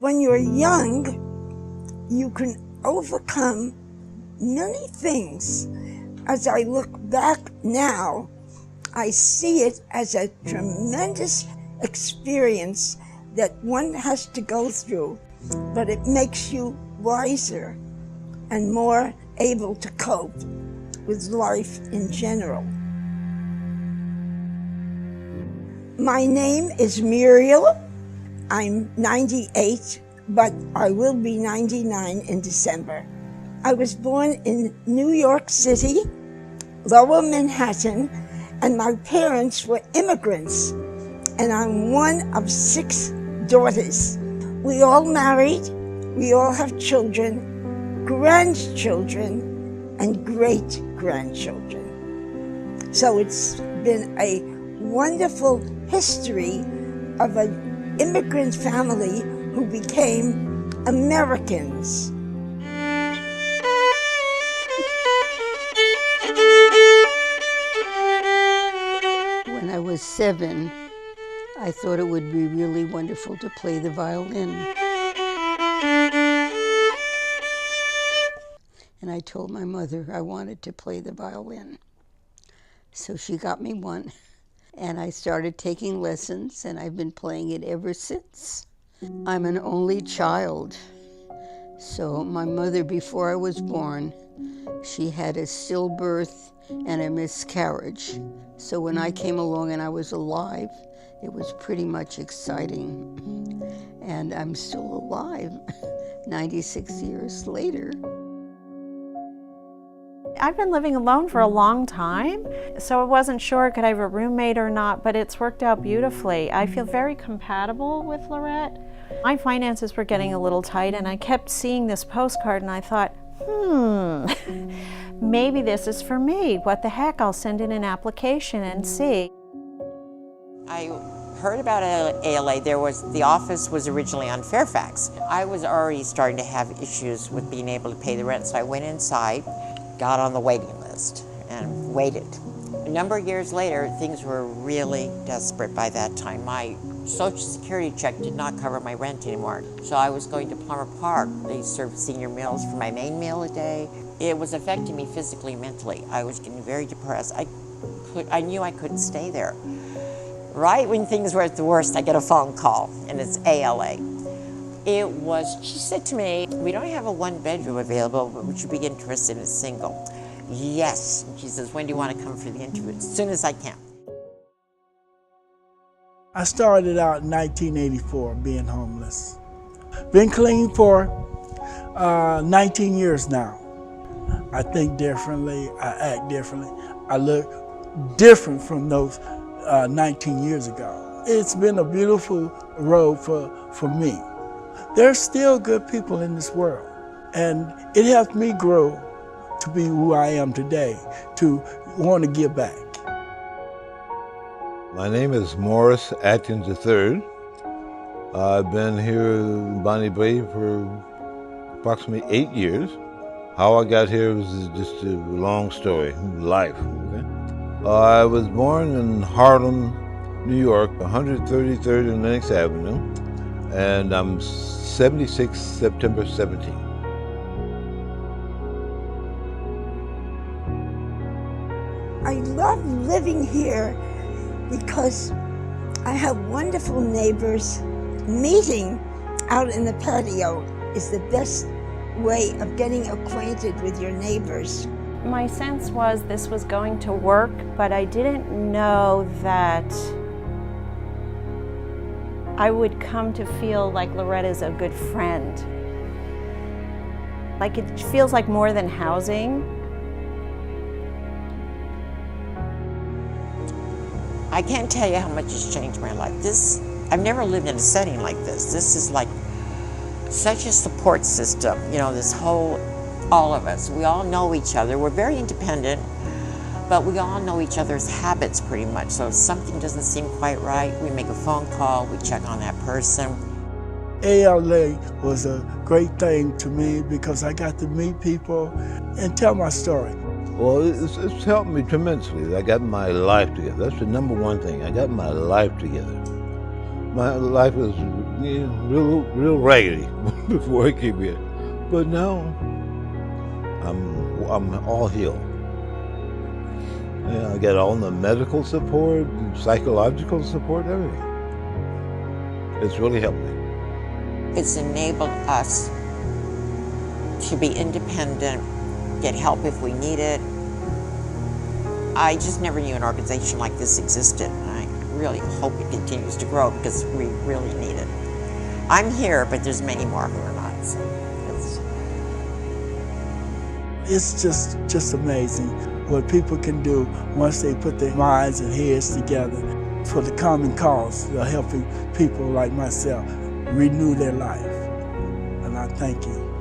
When you're young, you can overcome many things. As I look back now, I see it as a tremendous experience that one has to go through, but it makes you wiser and more able to cope with life in general. My name is Muriel. I'm 98, but I will be 99 in December. I was born in New York City, Lower Manhattan, and my parents were immigrants, and I'm one of 6 daughters. We all married, we all have children, grandchildren, and great-grandchildren. So it's been a wonderful history of an immigrant family who became Americans. When I was 7, I thought it would be really wonderful to play the violin. And I told my mother I wanted to play the violin. So she got me one. And I started taking lessons, and I've been playing it ever since. I'm an only child. So my mother, before I was born, she had a stillbirth and a miscarriage. So when I came along and I was alive, it was pretty much exciting. And I'm still alive 96 years later. I've been living alone for a long time, so I wasn't sure could I have a roommate or not, but it's worked out beautifully. I feel very compatible with Lorette. My finances were getting a little tight, and I kept seeing this postcard, and I thought, maybe this is for me. What the heck, I'll send in an application and see. I heard about ALA. The office was originally on Fairfax. I was already starting to have issues with being able to pay the rent, so I went inside, got on the waiting list, and waited. A number of years later, things were really desperate by that time. My Social Security check did not cover my rent anymore, so I was going to Plummer Park. They served senior meals for my main meal a day. It was affecting me physically, mentally. I was getting very depressed. I knew I couldn't stay there. Right when things were at the worst, I get a phone call, and it's ALA. She said to me, we don't have a 1-bedroom available, but would you be interested in a single? Yes. And she says, when do you want to come for the interview? As soon as I can. I started out in 1984 being homeless. Been clean for 19 years now. I think differently, I act differently. I look different from those 19 years ago. It's been a beautiful road for me. There's still good people in this world, and it helped me grow to be who I am today, to want to give back. My name is Morris Atkins III. I've been here in Bonnie Brae for approximately 8 years. How I got here was just a long story, life. Okay? I was born in Harlem, New York, 133rd and Lenox Avenue, and I'm 76 September 17. I love living here because I have wonderful neighbors. Meeting out in the patio is the best way of getting acquainted with your neighbors. My sense was this was going to work, but I didn't know that I would come to feel like Loretta's a good friend. Like it feels like more than housing. I can't tell you how much it's changed my life. I've never lived in a setting like this. This is like such a support system, all of us. We all know each other. We're very independent, but we all know each other's habits pretty much. So if something doesn't seem quite right, we make a phone call, we check on that person. ALA was a great thing to me because I got to meet people and tell my story. Well, it's helped me tremendously. I got my life together. That's the number one thing. I got my life together. My life was real raggedy before I came here. But now, I'm all healed. Yeah, I get all the medical support, psychological support, everything. It's really helped me. It's enabled us to be independent, get help if we need it. I just never knew an organization like this existed, and I really hope it continues to grow because we really need it. I'm here, but there's many more who are not. So it's just amazing what people can do once they put their minds and heads together for the common cause of helping people like myself renew their life. And I thank you.